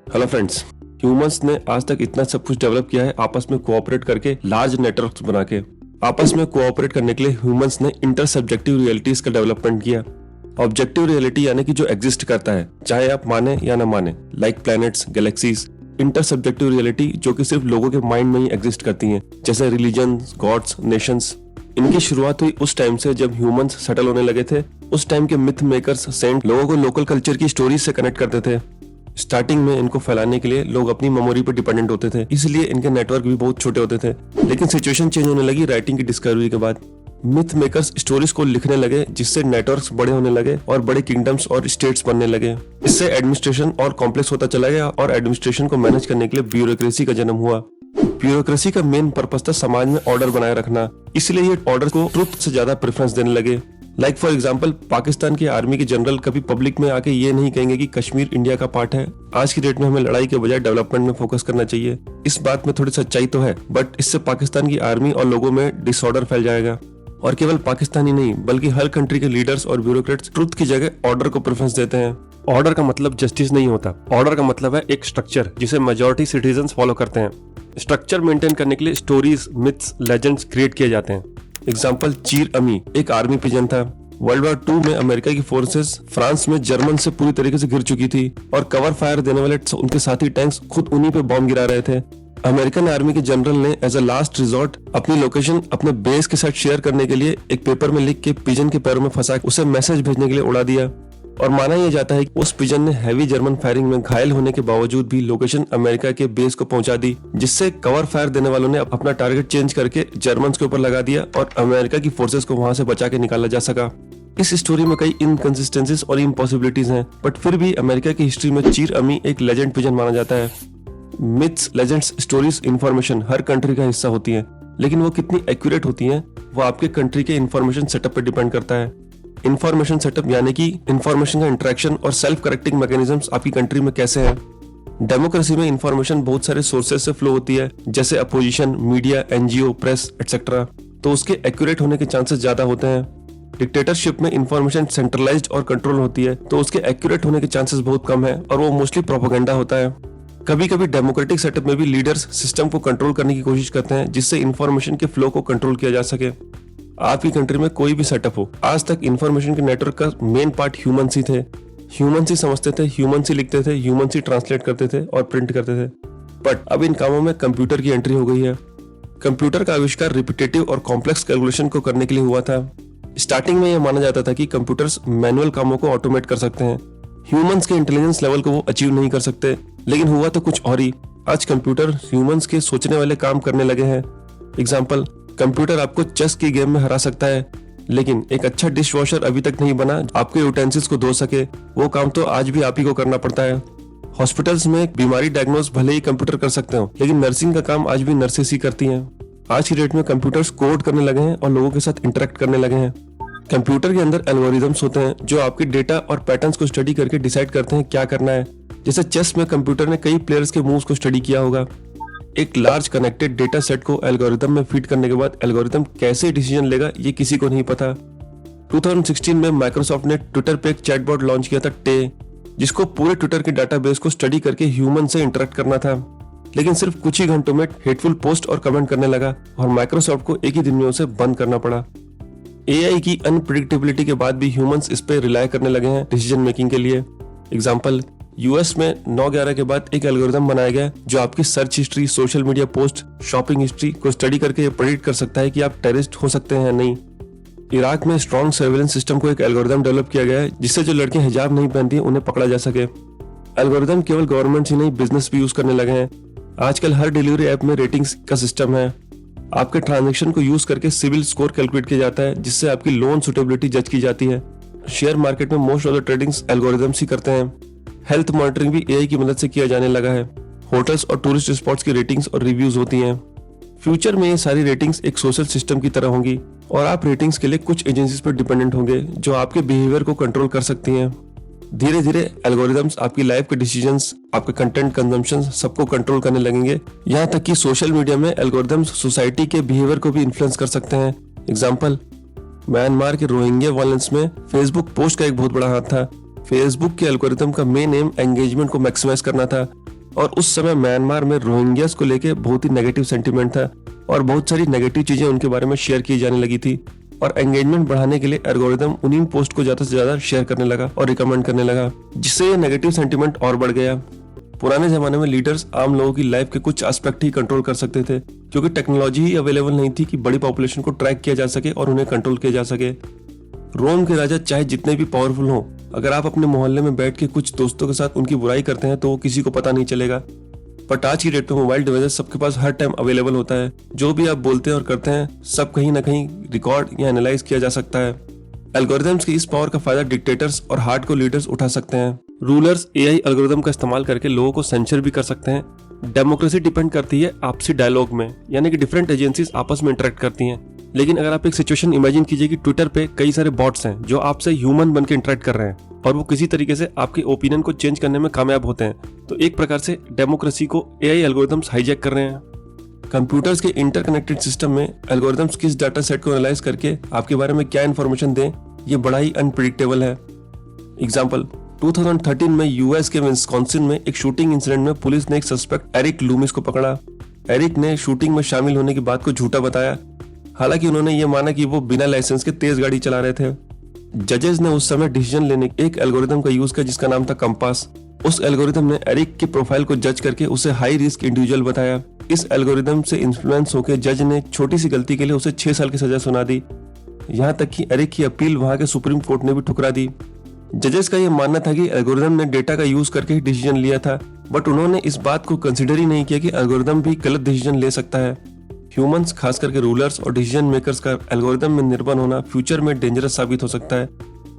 Hello friends. Humans ने आज तक इतना सब कुछ डेवलप किया है आपस में कोऑपरेट करके, लार्ज नेटवर्क्स बना के। आपस में कोऑपरेट करने के लिए ह्यूमंस ने इंटर सब्जेक्टिव रियलिटीज का डेवलपमेंट किया। ऑब्जेक्टिव रियलिटी यानी कि जो एग्जिस्ट करता है, चाहे आप माने या ना माने, like planets, galaxies. Inter subjective reality जो कि सिर्फ लोगों के माइंड में ही एग्जिस्ट करती हैं, जैसे रिलीजन, गॉड्स, नेशंस। इनकी शुरुआत हुई उस टाइम से जब ह्यूमंस सेटल होने लगे थे। उस टाइम के मिथ मेकर्स, सेंट लोगों को लोकल कल्चर की स्टोरीज से कनेक्ट करते थे। स्टार्टिंग में इनको फैलाने के लिए लोग अपनी मेमोरी पर डिपेंडेंट होते थे, इसलिए इनके नेटवर्क भी बहुत छोटे होते थे। लेकिन सिचुएशन चेंज होने लगी राइटिंग की डिस्कवरी के बाद। मिथ मेकर्स स्टोरीज को लिखने लगे, जिससे नेटवर्क्स बड़े होने लगे और बड़े किंगडम्स और स्टेट्स बनने लगे। इससे एडमिनिस्ट्रेशन और कॉम्प्लेक्स होता चला गया और एडमिनिस्ट्रेशन को मैनेज करने के लिए ब्यूरोक्रेसी का जन्म हुआ। ब्यूरोक्रेसी का मेन पर्पस था समाज में ऑर्डर बनाए रखना, इसलिए ये ऑर्डर को ट्रुथ से ज्यादा प्रेफरेंस देने लगे। लाइक फॉर एग्जाम्पल, पाकिस्तान के आर्मी के जनरल कभी पब्लिक में आके ये नहीं कहेंगे कि कश्मीर इंडिया का पार्ट है। आज की डेट में हमें लड़ाई के बजाय डेवलपमेंट में फोकस करना चाहिए। इस बात में थोड़ी सच्चाई तो है, बट इससे पाकिस्तान की आर्मी और लोगों में डिसऑर्डर फैल जाएगा। और केवल पाकिस्तान ही नहीं, बल्कि हर कंट्री के लीडर्स और ब्यूरोक्रेट्स ट्रुथ की जगह ऑर्डर को प्रेफरेंस देते हैं। ऑर्डर का मतलब जस्टिस नहीं होता। ऑर्डर का मतलब है एक स्ट्रक्चर जिसे मेजॉरिटी सिटीजन फॉलो करते हैं। स्ट्रक्चर मेंटेन करने के लिए स्टोरीज, मिथ्स, लेजेंड्स क्रिएट किए जाते हैं। एग्जाम्पल, चीर अमी एक आर्मी पिजन था। वर्ल्ड वॉर 2 में अमेरिका की फोर्सेस फ्रांस में जर्मन से पूरी तरीके से घिर चुकी थी और कवर फायर देने वाले उनके साथी टैंक्स खुद उन्हीं पे बॉम्ब गिरा रहे थे। अमेरिकन आर्मी के जनरल ने एज अ लास्ट रिजॉर्ट अपनी लोकेशन अपने बेस के साथ शेयर करने के लिए एक पेपर में लिख के पिजन के पैरों में फंसा उसे मैसेज भेजने के लिए उड़ा दिया। और माना यह जाता है कि उस पिजन ने हैवी जर्मन फायरिंग में घायल होने के बावजूद भी लोकेशन अमेरिका के बेस को पहुंचा दी, जिससे कवर फायर देने वालों ने अपना टारगेट चेंज करके जर्मन्स के ऊपर लगा दिया और अमेरिका की फोर्सेस को वहां से बचा के निकाला जा सका। इस स्टोरी में कई इनकंसिस्टेंसीज और इम्पॉसिबिलिटीज हैं, बट फिर भी अमेरिका की हिस्ट्री में चीर अमी एक लेजेंड पिजन माना जाता है। मिथ्स, लेजेंड्स, स्टोरीज, इंफॉर्मेशन हर कंट्री का हिस्सा होती है, लेकिन वो कितनी एक्यूरेट होती हैं वो आपके कंट्री के इंफॉर्मेशन सेटअप पर डिपेंड करता है। इंफॉर्मेशन सेटअप यानी कि इंफॉर्मेशन का इंटरेक्शन और सेल्फ करेक्टिंग मैकेनिज्म्स आपकी कंट्री में कैसे हैं। डेमोक्रेसी में इंफॉर्मेशन बहुत सारे सोर्सेज से फ्लो होती है, जैसे opposition, media, NGO, press etcetera, तो उसके एक्यूरेट होने के चांसेस ज्यादा होते हैं। डिक्टेटरशिप में इंफॉर्मेशन सेंट्रलाइज्ड और कंट्रोल होती है, तो उसके एक्यूरेट होने के चांसेस बहुत कम है और वो मोस्टली प्रोपेगेंडा होता है। कभी कभी डेमोक्रेटिक सेटअप में भी लीडर्स सिस्टम को कंट्रोल करने की कोशिश करते हैं, जिससे इंफॉर्मेशन के फ्लो को कंट्रोल किया जा सके। आपकी कंट्री में कोई भी सेटअप हो, आज तक इंफॉर्मेशन के नेटवर्क का मेन पार्ट ह्यूमंस ही थे। ह्यूमंस ही समझते थे, ह्यूमंस ही लिखते थे, ह्यूमंस ही ट्रांसलेट करते थे और प्रिंट करते थे। बट अब इन कामों में कंप्यूटर की एंट्री हो गई है। कंप्यूटर का आविष्कार रिपीटेटिव और कॉम्प्लेक्स कैलकुलेशन को करने के लिए हुआ था। स्टार्टिंग में यह माना जाता था कि कंप्यूटर्स मैनुअल कामों को ऑटोमेट कर सकते हैं, ह्यूमंस के इंटेलिजेंस लेवल को वो अचीव नहीं कर सकते। लेकिन हुआ तो कुछ और ही। आज कंप्यूटर ह्यूमंस के सोचने वाले काम करने लगे हैं। एग्जाम्पल, कंप्यूटर आपको चेस की गेम में हरा सकता है, लेकिन एक अच्छा डिश वॉशर अभी तक नहीं बना आपके यूटेंसिल्स को धो सके। वो काम तो आज भी आप ही को करना पड़ता है। हॉस्पिटल्स में बीमारी डायग्नोस भले ही कंप्यूटर कर सकते हो, लेकिन नर्सिंग का काम आज भी नर्सेस ही करती हैं। आज की डेट में कंप्यूटर्स कोड करने लगे हैं और लोगों के साथ इंटरेक्ट करने लगे हैं। कंप्यूटर के अंदर एल्गोरिदम्स होते हैं जो आपके डेटा और पैटर्न्स को स्टडी करके डिसाइड करते हैं क्या करना है। जैसे चेस में कंप्यूटर ने कई प्लेयर्स के मूव्स को स्टडी किया होगा। एक लार्ज कनेक्टेड डेटा सेट को एल्गोरिदम में फीड करने के बाद एल्गोरिदम कैसे डिसीजन लेगा ये किसी को नहीं पता। 2016 में माइक्रोसॉफ्ट ने ट्विटर पे एक चैटबॉट लॉन्च किया था, टे, जिसको पूरे ट्विटर के डाटाबेस को स्टडी करके ह्यूमन से इंटरेक्ट करना था। लेकिन सिर्फ कुछ ही घंटों में हेटफुल पोस्ट और कमेंट करने लगा और माइक्रोसॉफ्ट को एक ही दिन में उसे बंद करना पड़ा। एआई की अनप्रेडिक्टेबिलिटी के बाद भी ह्यूमंस इस पे रिलाय करने लगे हैं डिसीजन मेकिंग के लिए। एग्जाम्पल, यूएस में 9/11 के बाद एक एल्गोरिदम बनाया गया जो आपकी search history, social media post, shopping history को स्टडी करके ये प्रेडिक्ट कर सकता है कि आप टेररिस्ट हो सकते हैं या नहीं। इराक में स्ट्रॉन्ग सर्वेलेंस सिस्टम को एक एल्गोरिदम डेवलप किया गया है जिससे जो लड़कियां हिजाब नहीं पहनती उन्हें पकड़ा जा सके। एल्गोरिदम केवल गवर्नमेंट ही नहीं, बिजनेस भी यूज करने लगे हैं। आजकल हर डिलीवरी ऐप में रेटिंग्स का सिस्टम है। आपके ट्रांजैक्शन को यूज करके सिविल स्कोर कैलकुलेट किया जाता है, जिससे आपकी लोन सुटेबिलिटी जज की जाती है। शेयर मार्केट में most of the tradings algorithms ही करते हैं। हेल्थ मॉनिटरिंग भी एआई की मदद से किया जाने लगा है। होटल्स और टूरिस्ट स्पॉट्स की रेटिंग्स और रिव्यूज होती हैं। फ्यूचर में ये सारी रेटिंग्स एक सोशल सिस्टम की तरह होंगी और आप रेटिंग्स के लिए कुछ एजेंसीज पर डिपेंडेंट होंगे जो आपके बिहेवियर को कंट्रोल कर सकती हैं। धीरे धीरे एल्गोरिदम्स आपकी लाइफ के डिसीजंस, आपके कंटेंट कंजम्पशन सबको कंट्रोल करने लगेंगे। यहाँ तक कि सोशल मीडिया में एल्गोरिदम्स सोसाइटी के बिहेवियर को भी इन्फ्लुएंस कर सकते हैं। एग्जाम्पल, म्यांमार के रोहिंग्या वायलेंस में फेसबुक पोस्ट का एक बहुत बड़ा हाथ था। फेसबुक के एल्गोरिथम का मेन एम एंगेजमेंट को मैक्सिमाइज करना था। और उस समय म्यांमार में रोहिंग्यास को लेके बहुत ही नेगेटिव सेंटीमेंट था और बहुत सारी नेगेटिव चीजें उनके बारे में शेयर की जाने लगी थी और एंगेजमेंट बढ़ाने के लिए एल्गोरिदम उन्हीं पोस्ट को ज्यादा से ज्यादा शेयर करने लगा और रिकमेंड करने लगा, जिससे ये नेगेटिव सेंटीमेंट और बढ़ गया। पुराने जमाने में लीडर्स आम लोगों की लाइफ के कुछ एस्पेक्ट ही कंट्रोल कर सकते थे क्योंकि टेक्नोलॉजी ही अवेलेबल नहीं थी कि बड़ी पॉपुलेशन को ट्रैक किया जा सके और उन्हें कंट्रोल किया जा सके। रोम के राजा चाहे जितने भी पावरफुल हों, अगर आप अपने मोहल्ले में बैठ के कुछ दोस्तों के साथ उनकी बुराई करते हैं तो वो किसी को पता नहीं चलेगा। बट आज की डेट में मोबाइल डिवाइस सबके पास हर टाइम अवेलेबल होता है। जो भी आप बोलते हैं और करते हैं सब कहीं ना कहीं रिकॉर्ड या एनालाइज किया जा सकता है। एल्गोरिथम्स की इस पावर का फायदा डिक्टेटर्स और हार्डकोर लीडर्स उठा सकते हैं। रूलर्स एआई एल्गोरिथम का इस्तेमाल करके लोगों को सेंसर भी कर सकते हैं। डेमोक्रेसी डिपेंड करती है आपसी डायलॉग में, यानी कि डिफरेंट एजेंसीज आपस में इंटरेक्ट करती हैं। लेकिन अगर आप एक सिचुएशन इमेजिन कीजिए कि ट्विटर पे कई सारे बॉट्स हैं जो आपसे ह्यूमन बन के इंटरेक्ट कर रहे हैं और वो किसी तरीके से आपके ओपिनियन को चेंज करने में कामयाब होते हैं, तो एक प्रकार से डेमोक्रेसी को एआई एल्गोरिथम्स हाईजैक कर रहे हैं। कंप्यूटर्स के इंटरकनेक्टेड सिस्टम में एल्गोरिथम्स किस डाटा सेट को एनालाइज करके आपके बारे में क्या इन्फॉर्मेशन दें, ये बड़ा ही अनप्रिडिक्टेबल है। एग्जाम्पल, 2013 में यूएस के विस्कॉन्सिन में एक शूटिंग इंसिडेंट में पुलिस ने एक सस्पेक्ट एरिक लूमिस को पकड़ा। एरिक ने शूटिंग में शामिल होने की बात को झूठा बताया, हालांकि उन्होंने ये माना कि वो बिना लाइसेंस के तेज गाड़ी चला रहे थे। जजेस ने उस समय डिसीजन लेने एक एल्गोरिथम का यूज किया जिसका नाम था कंपास। उस एल्गोरिथम ने एरिक की प्रोफाइल को जज करके उसे हाई रिस्क इंडिविजुअल बताया। इस एल्गोरिथम से इन्फ्लुएंस होकर जज ने छोटी सी गलती के लिए उसे 6 साल की सजा सुना दी। यहाँ तक कि एरिक की अपील वहां के सुप्रीम कोर्ट ने भी ठुकरा दी। जजेस का यह मानना था कि एल्गोरिथम ने डेटा का यूज करके ही डिसीजन लिया था, बट उन्होंने इस बात को कंसिडर ही नहीं किया कि एल्गोरिथम भी गलत डिसीजन ले सकता है। ह्यूमंस, खास करके रूलर्स और डिसीजन मेकर्स का एल्गोरिथम में निर्भर होना फ्यूचर में डेंजरस साबित हो सकता है।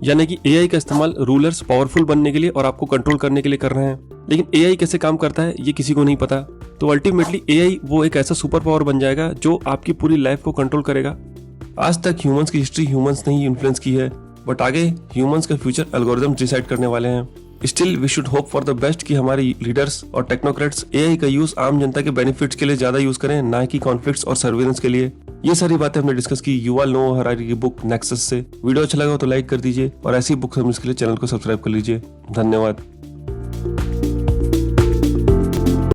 यानी कि एआई का इस्तेमाल रूलर्स पावरफुल बनने के लिए और आपको कंट्रोल करने के लिए कर रहे हैं, लेकिन एआई कैसे काम करता है ये किसी को नहीं पता। तो अल्टीमेटली एआई वो एक ऐसा सुपर पावर बन जाएगा जो आपकी पूरी लाइफ को कंट्रोल करेगा। आज तक ह्यूमंस की हिस्ट्री ह्यूमंस ने ही इन्फ्लुएंस की है, बट आगे ह्यूमंस का फ्यूचर एल्गोरिथम डिसाइड करने वाले हैं। Still we should hope for the best कि हमारे लीडर्स और टेक्नोक्रेट्स एआई का यूज आम जनता के बेनिफिट्स के लिए ज्यादा यूज करें, ना कि कॉन्फ्लिक्ट्स और सर्वेलेंस के लिए। ये सारी बातें हमने डिस्कस की युval नोआ हरारी की बुक नेक्सस से। वीडियो अच्छा लगा तो लाइक कर दीजिए और ऐसी बुक समझने के लिए चैनल को सब्सक्राइब कर लीजिए। धन्यवाद।